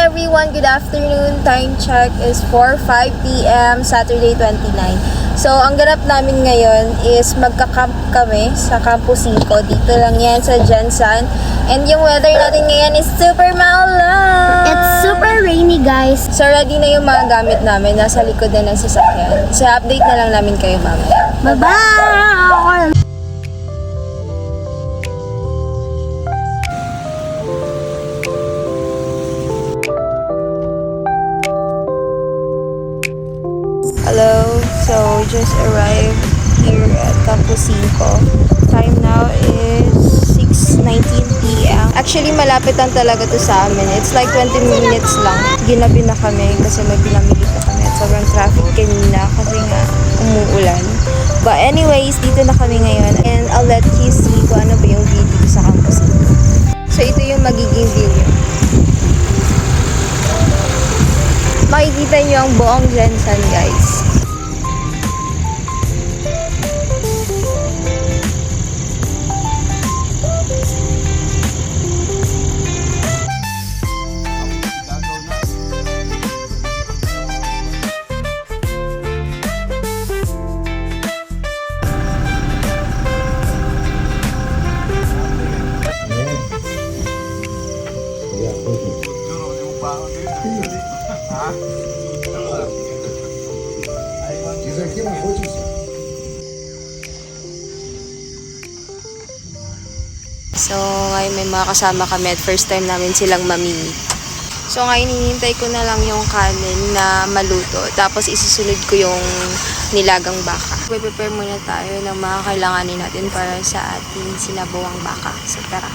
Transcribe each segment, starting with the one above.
everyone, good afternoon. Time check is 4:05 p.m. Saturday 29. So, ang ganap namin ngayon is magka-camp kami sa Campus 5. Dito lang yan sa Jensan. And yung weather natin ngayon is super maulan. It's super rainy, guys. So, ready na yung mga gamit namin. Nasa likod na ng sasakyan. So, update na lang namin kayo mamaya. Bye-bye! Hello, so just arrived here at Campus 5. Time now is 6:19 p.m. Actually, malapit lang talaga to sa amin. It's like 20 minutes lang. Ginabi na kami kasi may pinamili pa kami at sobrang traffic kanina kasi nga umuulan. But anyways, dito na kami ngayon and I'll let you see kung ano ba yung view dito sa Campus 5. So ito yung magiging view niyo. Makikita niyo ang buong Jensan, guys. So, ngayon may mga kasama kami at first time namin silang mamimit. So, ngayon hinihintay ko na lang yung kanin na maluto. Tapos, isusunod ko yung nilagang baka. Prepare muna tayo ng mga kailanganin natin para sa ating sinabawang baka. So, tara.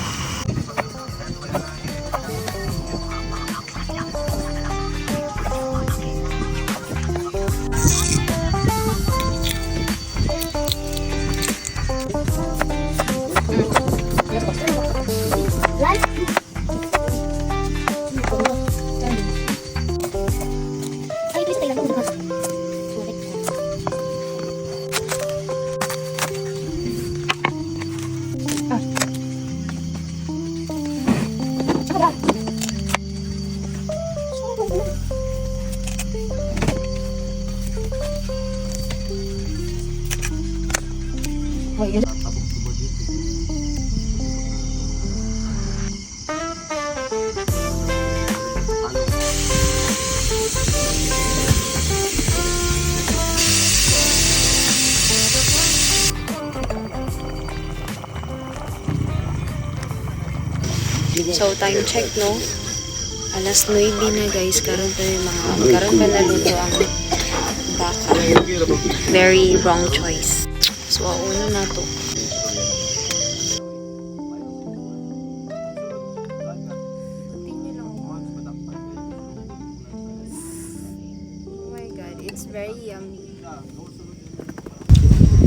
So, time check, no? Alas 9 na, guys. Karoon pa naluto ang baka. Very wrong choice. So, una na to. Oh my God, it's very yummy.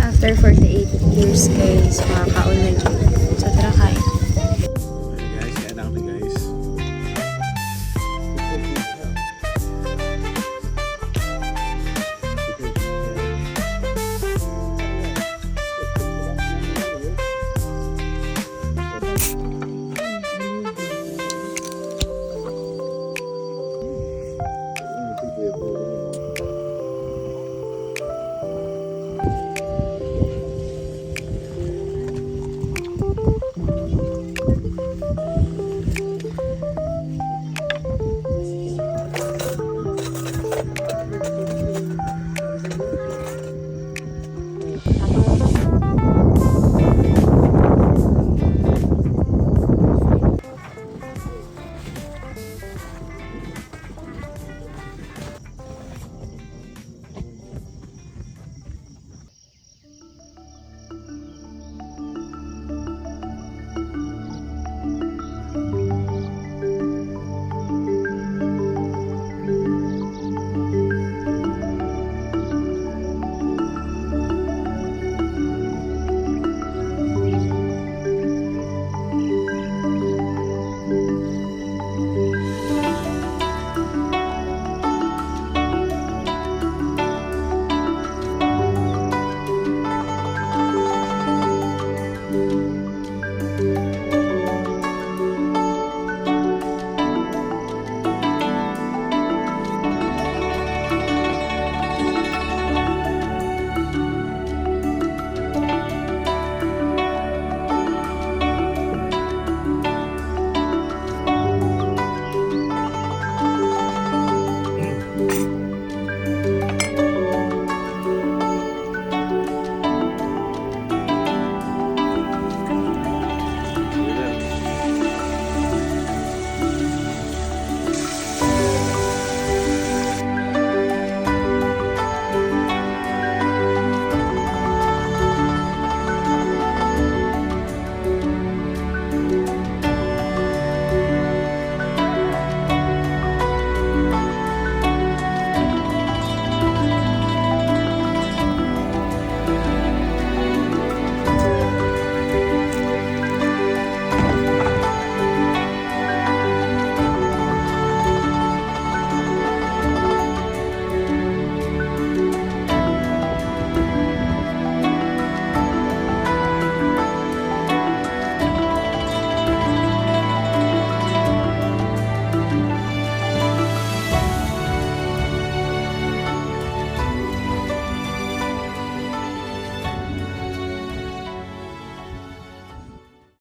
After 48 years, guys, makakaon na dyan. So, tara kain.